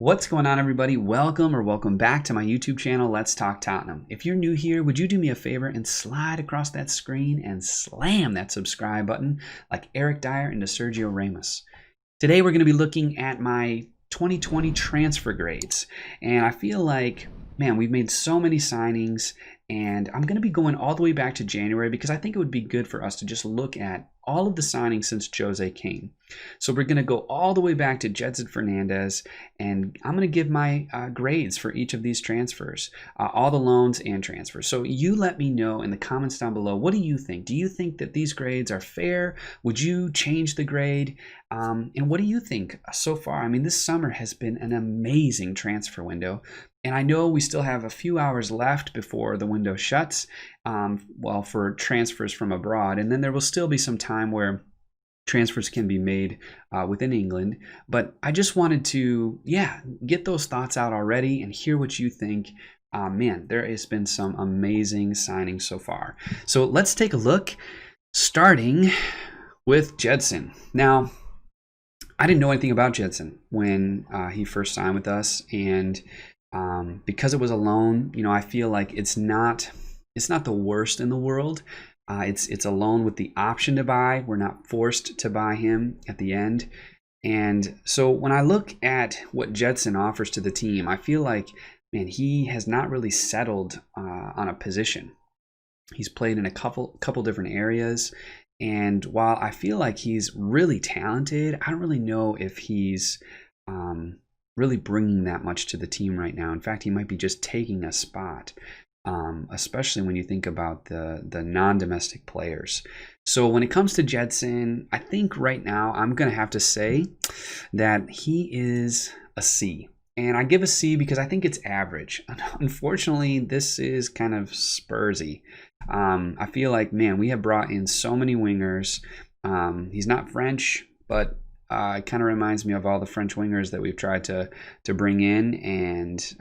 What's going on, everybody? Welcome back to my YouTube channel, Let's Talk Tottenham. If you're new here, would you do me a favor and slide across that screen and slam that subscribe button like Eric Dyer into Sergio Ramos? Today we're going to be looking at my 2020 transfer grades, and I feel like, man, we've made so many signings, and I'm going to be going all the way back to January because I think it would be good for us to just look at all of the signings since José came. So we're going to go all the way back to Gedson Fernandes, and I'm going to give my grades for each of these transfers, all the loans and transfers. So you let me know in the comments down below, what do you think? Do you think that these grades are fair? Would you change the grade? And what do you think so far? I mean, this summer has been an amazing transfer window. And I know we still have a few hours left before the window shuts, well, for transfers from abroad. And then there will still be some time where transfers can be made within England. But I just wanted to, get those thoughts out already and hear what you think. Man, there has been some amazing signings so far. So let's take a look, starting with Gedson. Now, I didn't know anything about Gedson when he first signed with us, and because it was a loan, I feel like it's not the worst in the world. It's a loan with the option to buy. We're not forced to buy him at the end. And so when I look at what Gedson offers to the team, I feel like, man, he has not really settled on a position. He's played in a couple different areas. And while I feel like he's really talented, I don't really know if he's really bringing that much to the team right now. In fact, he might be just taking a spot, especially when you think about the non-domestic players. So when it comes to Gedson, I think right now I'm going to have to say that he is a C. And I give a C because I think it's average. Unfortunately, this is kind of Spursy. I feel like, man, we have brought in so many wingers. He's not French, but it kind of reminds me of all the French wingers that we've tried to bring in, and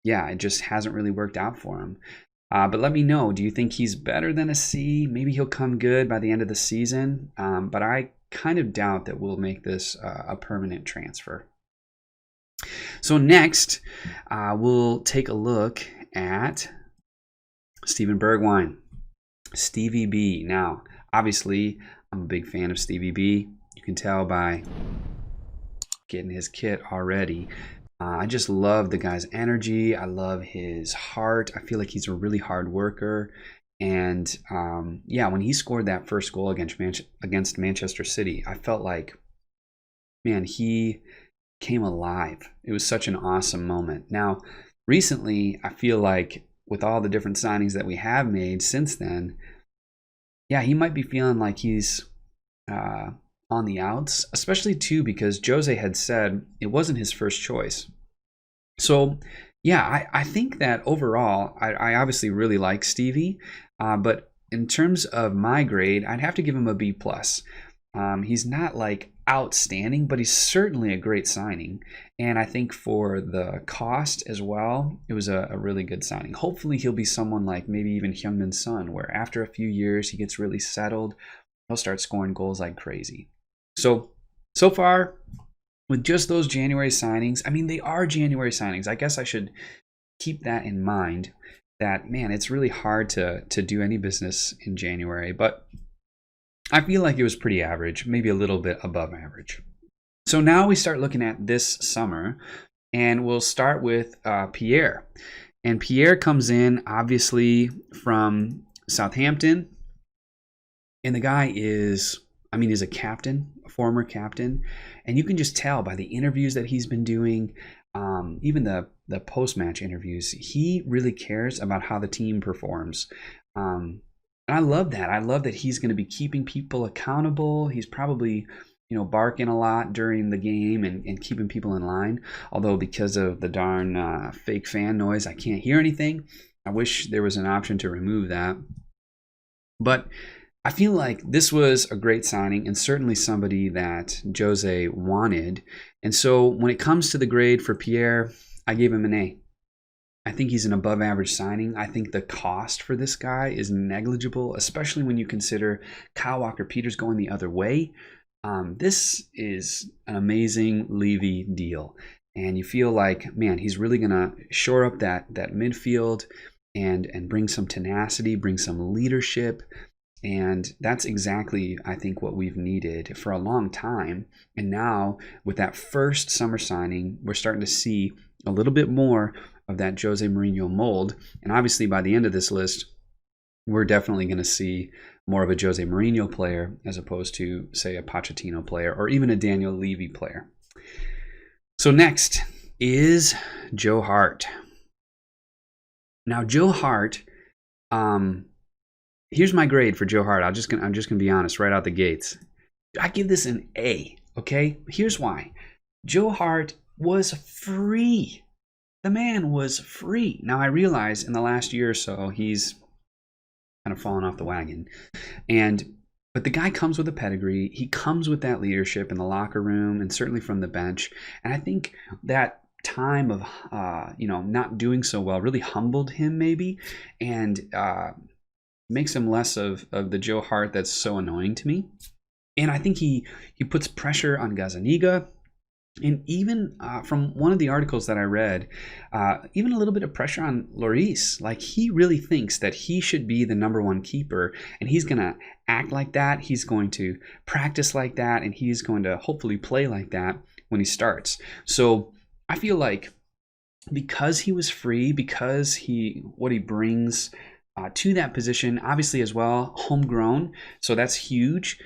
it just hasn't really worked out for him. But let me know, do you think he's better than a C? Maybe he'll come good by the end of the season, but I kind of doubt that we'll make this a permanent transfer. So next, we'll take a look at Steven Bergwijn, Stevie B. Now, obviously, I'm a big fan of Stevie B. You can tell by getting his kit already. I just love the guy's energy. I love his heart. I feel like he's a really hard worker. And when he scored that first goal against Manchester City, I felt like, man, he came alive. It was such an awesome moment. Now, recently, I feel like with all the different signings that we have made since then, he might be feeling like he's on the outs, especially too because José had said it wasn't his first choice. So I think that overall I obviously really like Stevie, but in terms of my grade, I'd have to give him a B+. He's not like outstanding, but he's certainly a great signing, and I think for the cost as well, it was a really good signing. Hopefully he'll be someone like maybe even Heung-min Son, where after a few years he gets really settled, he'll start scoring goals like crazy. So far, with just those January signings, I mean, they are January signings. I guess I should keep that in mind, that, man, it's really hard to do any business in January. But I feel like it was pretty average, maybe a little bit above average. So now we start looking at this summer, and we'll start with Pierre. And Pierre comes in, obviously, from Southampton. And the guy is, he's a captain, a former captain, and you can just tell by the interviews that he's been doing, even the post-match interviews, he really cares about how the team performs. And I love that. I love that he's going to be keeping people accountable. He's probably, barking a lot during the game and keeping people in line. Although because of the darn fake fan noise, I can't hear anything. I wish there was an option to remove that. But I feel like this was a great signing and certainly somebody that José wanted. And so when it comes to the grade for Pierre, I gave him an A. I think he's an above average signing. I think the cost for this guy is negligible, especially when you consider Kyle Walker-Peters going the other way. This is an amazing Levy deal. and you feel like, man, he's really gonna shore up that midfield and bring some tenacity, bring some leadership. And that's exactly, I think, what we've needed for a long time. And now with that first summer signing, we're starting to see a little bit more of that Jose Mourinho mold. And obviously by the end of this list, we're definitely going to see more of a Jose Mourinho player as opposed to, say, a Pochettino player or even a Daniel Levy player. So next is Joe Hart. Now, Joe Hart, here's my grade for Joe Hart. I'm just gonna be honest right out the gates. I give this an A. Okay, here's why. Joe Hart was free. The man was free. Now I realize in the last year or so he's kind of fallen off the wagon, but the guy comes with a pedigree. He comes with that leadership in the locker room and certainly from the bench. And I think that time of not doing so well really humbled him maybe, and makes him less of the Joe Hart that's so annoying to me. And I think he puts pressure on Gazzaniga. And even from one of the articles that I read, even a little bit of pressure on Lloris. Like, he really thinks that he should be the number one keeper, and he's going to act like that. He's going to practice like that, and he's going to hopefully play like that when he starts. So I feel like because he was free, because what he brings to that position, obviously as well, homegrown, so that's huge.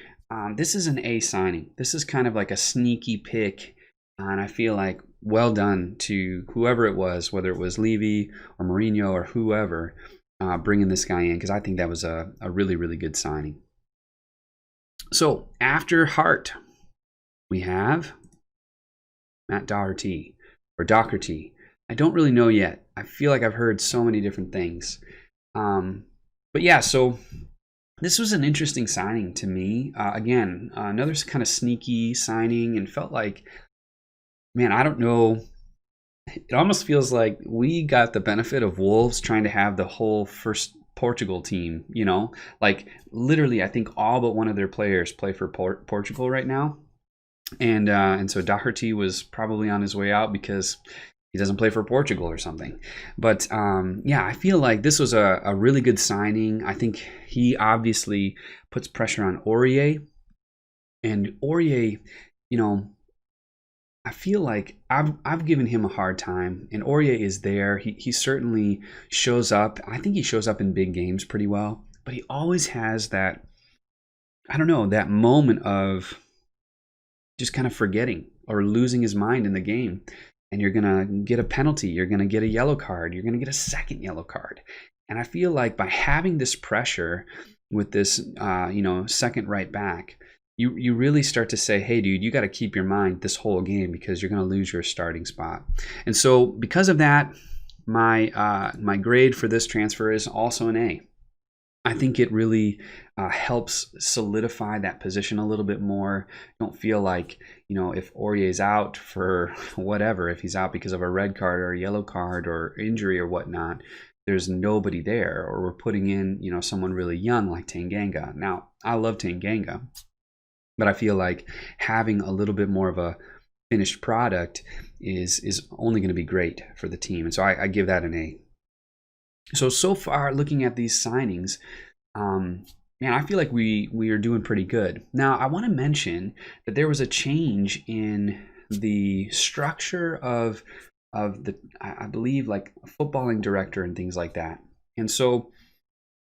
This is an A signing. This is kind of like a sneaky pick. And I feel like well done to whoever it was, whether it was Levy or Mourinho or whoever, bringing this guy in, because I think that was a really, really good signing. So after Hart, we have Matt Doherty or Doherty. I don't really know yet. I feel like I've heard so many different things. But yeah, so this was an interesting signing to me. Again, another kind of sneaky signing, and felt like, man, I don't know. It almost feels like we got the benefit of Wolves trying to have the whole first Portugal team, like literally I think all but one of their players play for Portugal right now. And so Doherty was probably on his way out because he doesn't play for Portugal or something. But yeah, I feel like this was a really good signing. I think he obviously puts pressure on Aurier. And Aurier, I feel like I've given him a hard time, and Aurier is there. He certainly shows up. I think he shows up in big games pretty well, but he always has that, I don't know, that moment of just kind of forgetting or losing his mind in the game. And you're going to get a penalty. You're going to get a yellow card. You're going to get a second yellow card. And I feel like by having this pressure with this, second right back, you really start to say, hey, dude, you got to keep your mind this whole game because you're going to lose your starting spot. And so because of that, my grade for this transfer is also an A. I think it really helps solidify that position a little bit more. Don't feel like, if Aurier's out for whatever, if he's out because of a red card or a yellow card or injury or whatnot, there's nobody there, or we're putting in, someone really young like Tanganga. Now, I love Tanganga, but I feel like having a little bit more of a finished product is only going to be great for the team. And so I give that an A. So far, looking at these signings, man, I feel like we are doing pretty good. Now, I want to mention that there was a change in the structure of the, I believe, like a footballing director and things like that. And so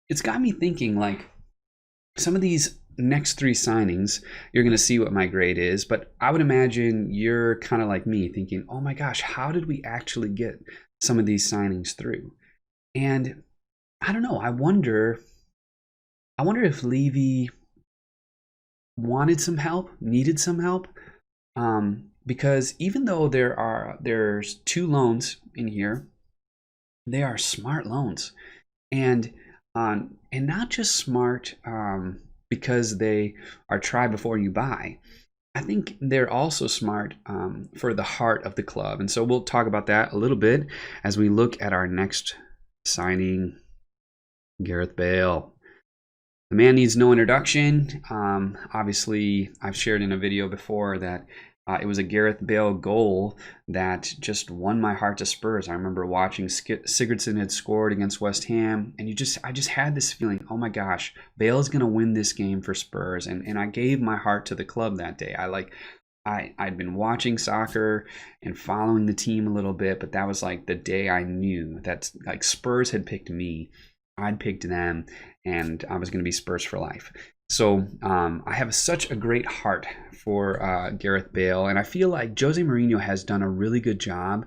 it's got me thinking, like, some of these next three signings, you're going to see what my grade is, but I would imagine you're kind of like me thinking, oh my gosh, how did we actually get some of these signings through? And I don't know, I wonder if Levy wanted some help, needed some help, because even though there's 2 loans in here, they are smart loans, and not just smart because they are try before you buy. I think they're also smart for the heart of the club, and so we'll talk about that a little bit as we look at our next signing, Gareth Bale. The man needs no introduction. Obviously, I've shared in a video before that It was a Gareth Bale goal that just won my heart to Spurs. I remember watching Sigurdsson had scored against West Ham, and I just had this feeling, oh my gosh, Bale's gonna win this game for Spurs, and I gave my heart to the club that day. I'd been watching soccer and following the team a little bit, but that was like the day I knew that like Spurs had picked me, I'd picked them, and I was going to be Spurs for life. So I have such a great heart for Gareth Bale, and I feel like Jose Mourinho has done a really good job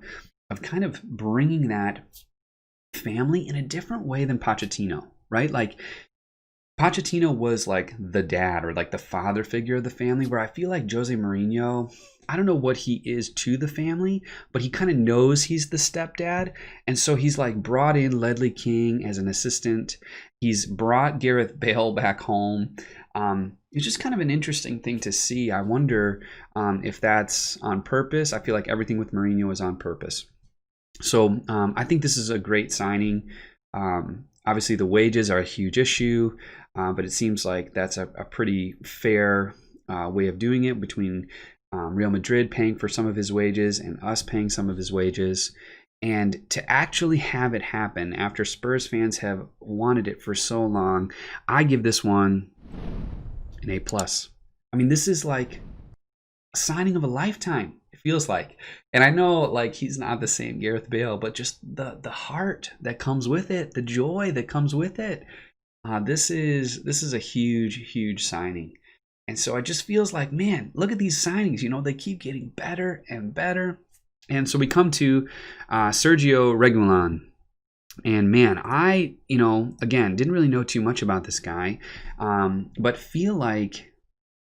of kind of bringing that family in a different way than Pochettino, right? Like Pochettino was like the dad or like the father figure of the family, where I feel like Jose Mourinho, I don't know what he is to the family, but he kind of knows he's the stepdad. And so he's like brought in Ledley King as an assistant. He's brought Gareth Bale back home. It's just kind of an interesting thing to see. I wonder if that's on purpose. I feel like everything with Mourinho is on purpose. So I think this is a great signing. Obviously, the wages are a huge issue, but it seems like that's a pretty fair way of doing it between Real Madrid paying for some of his wages and us paying some of his wages. And to actually have it happen after Spurs fans have wanted it for so long, I give this one an A+. I mean, this is like a signing of a lifetime, it feels like. And I know like he's not the same Gareth Bale, but just the heart that comes with it, the joy that comes with it. This is a huge signing. And so it just feels like, man, look at these signings. You know, they keep getting better and better. And so we come to Sergio Reguilón. And man, I, again, didn't really know too much about this guy, but feel like,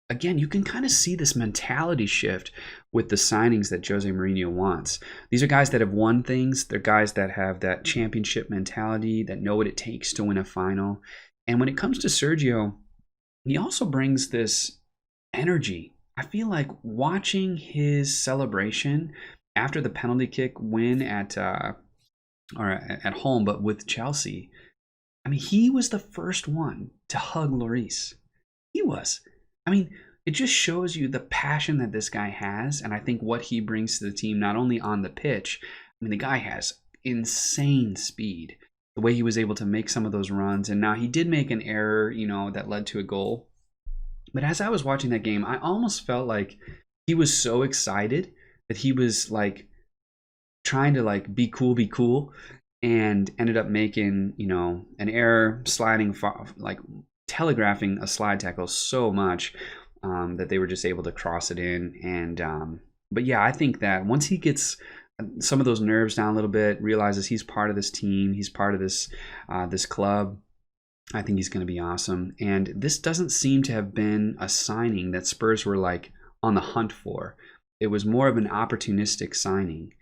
again, you can kind of see this mentality shift with the signings that Jose Mourinho wants. These are guys that have won things. They're guys that have that championship mentality, that know what it takes to win a final. And when it comes to Sergio, he also brings this energy. I feel like watching his celebration after the penalty kick win at home, but with Chelsea. I mean, he was the first one to hug Lloris. He was. I mean, it just shows you the passion that this guy has, and I think what he brings to the team, not only on the pitch. I mean, the guy has insane speed. The way he was able to make some of those runs, and now he did make an error, that led to a goal. But as I was watching that game, I almost felt like he was so excited that he was like trying to like be cool, and ended up making an error, sliding, like telegraphing a slide tackle so much that they were just able to cross it in. And but yeah, I think that once he gets some of those nerves down a little bit, realizes he's part of this team, he's part of this club, I think he's going to be awesome. And this doesn't seem to have been a signing that Spurs were like on the hunt for. It was more of an opportunistic signing.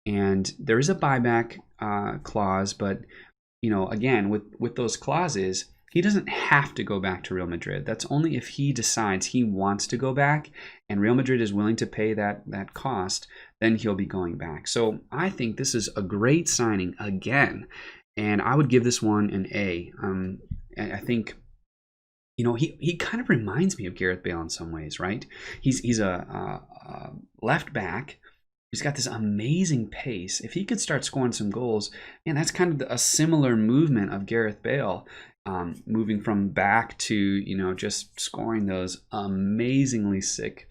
And there is a buyback clause, but again, with those clauses, he doesn't have to go back to Real Madrid. That's only if he decides he wants to go back and Real Madrid is willing to pay that cost, then he'll be going back. So I think this is a great signing again, and I would give this one an A. I think he kind of reminds me of Gareth Bale in some ways, right? He's a left back. He's got this amazing pace. If he could start scoring some goals, man, that's kind of a similar movement of Gareth Bale, moving from back to, just scoring those amazingly sick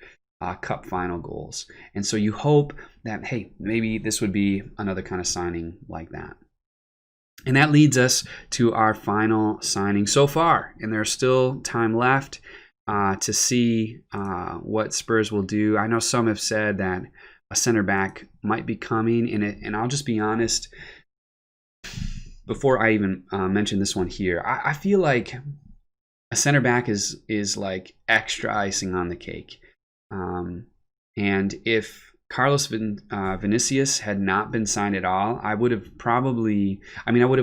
cup final goals. And so you hope that, hey, maybe this would be another kind of signing like that. And that leads us to our final signing so far. And there's still time left to see what Spurs will do. I know some have said that a center back might be coming in it, and I'll just be honest, before I even mention this one here, I feel like a center back is like extra icing on the cake. And if Carlos Vinicius had not been signed at all, I would have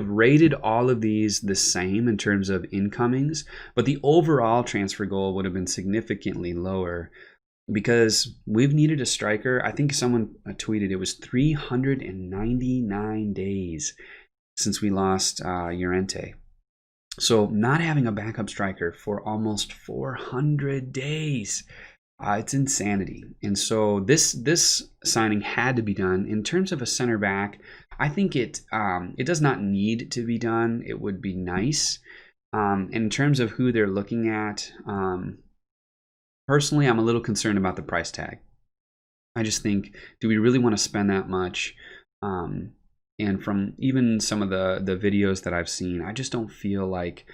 rated all of these the same in terms of incomings, but the overall transfer goal would have been significantly lower, because we've needed a striker. I think someone tweeted it was 399 days since we lost Llorente. So not having a backup striker for almost 400 days. It's insanity. And so this signing had to be done. In terms of a center back, I think it does not need to be done. It would be nice. In terms of who they're looking at, personally, I'm a little concerned about the price tag. I just think, do we really want to spend that much? And from even some of the videos that I've seen, I just don't feel like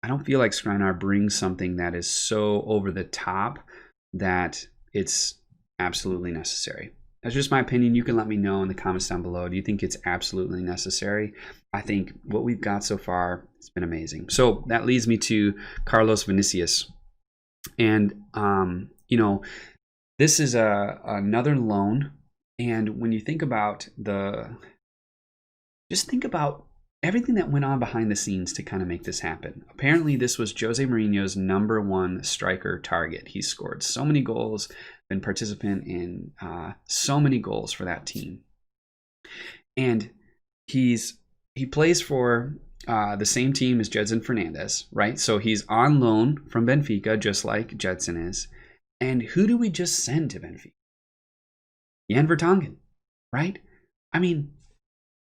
Skriniar brings something that is so over the top that it's absolutely necessary. That's just my opinion. You can let me know in the comments down below. Do you think it's absolutely necessary? I think what we've got so far has been amazing. So that leads me to Carlos Vinicius. And, you know, this is another loan. And when you think about just think about everything that went on behind the scenes to kind of make this happen. Apparently, this was Jose Mourinho's #1 striker target. He scored so many goals, been participant in so many goals for that team. And he plays for the same team as Gedson Fernandes, right? So he's on loan from Benfica, just like Gedson is. And who do we just send to Benfica? Jan Vertonghen, right? I mean,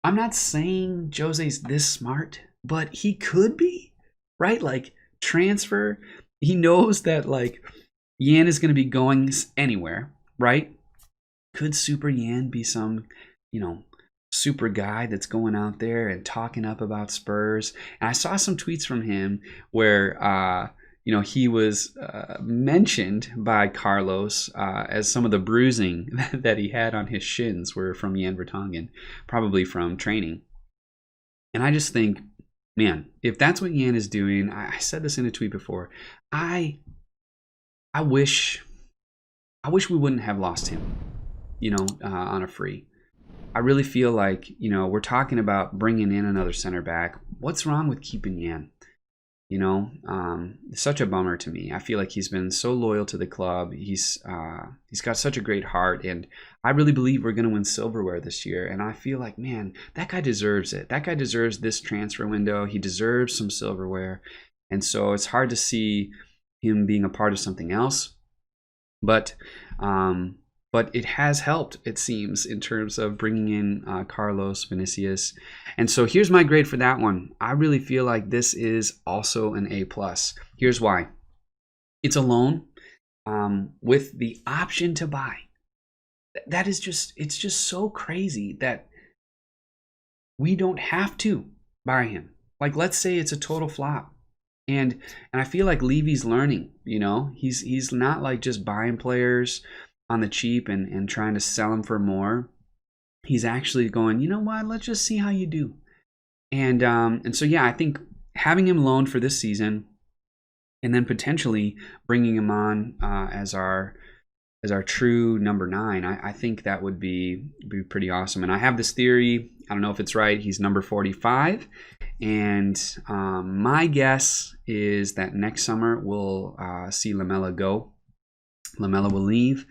I'm not saying Jose's this smart, but he could be, right? Like, transfer. He knows that, like, Jan is going to be going anywhere, right? Could Super Jan be some, you know, super guy that's going out there and talking up about Spurs? And I saw some tweets from him where, you know, he was mentioned by Carlos as some of the bruising that he had on his shins were from Jan Vertonghen, probably from training. And I just think, man, if that's what Jan is doing, I said this in a tweet before, I wish we wouldn't have lost him, you know, on a free. I really feel like, you know, we're talking about bringing in another center back. What's wrong with keeping Jan? You know, it's such a bummer to me. I feel like he's been so loyal to the club. He's got such a great heart, and I really believe we're going to win silverware this year. And I feel like, man, that guy deserves it. That guy deserves this transfer window. He deserves some silverware. And so it's hard to see him being a part of something else. But it has helped, it seems, in terms of bringing in Carlos Vinicius. And so here's my grade for that one. I really feel like this is also an A+. Here's why. It's a loan with the option to buy. That is just, it's just so crazy that we don't have to buy him. Like, let's say it's a total flop. And I feel like Levy's learning, you know. He's not like just buying players on the cheap and trying to sell them for more. He's actually going, you know what, let's just see how you do. And so, yeah, I think having him loaned for this season and then potentially bringing him on as our true number 9, I think that would be pretty awesome. And I have this theory, I don't know if it's right, he's number 45. And my guess is that next summer we'll see Lamela go. Lamela will leave.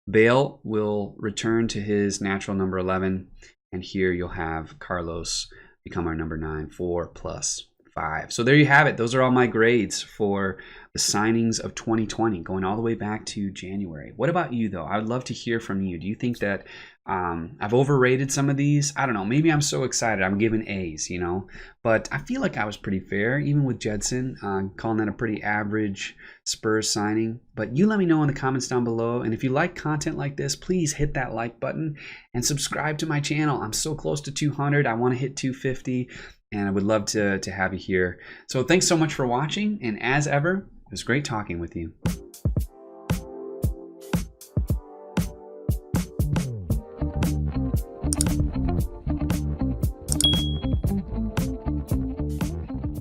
Bale will return to his natural number 11. And here you'll have Carlos become our number 9, 4 + 5. So there you have it. Those are all my grades for the signings of 2020, going all the way back to January. What about you, though? I would love to hear from you. Do you think that I've overrated some of these? I don't know. Maybe I'm so excited. I'm giving A's, you know. But I feel like I was pretty fair, even with Gedson, calling that a pretty average Spurs signing. But you let me know in the comments down below. And if you like content like this, please hit that like button and subscribe to my channel. I'm so close to 200. I want to hit 250. And I would love to have you here. So thanks so much for watching. And as ever, it was great talking with you.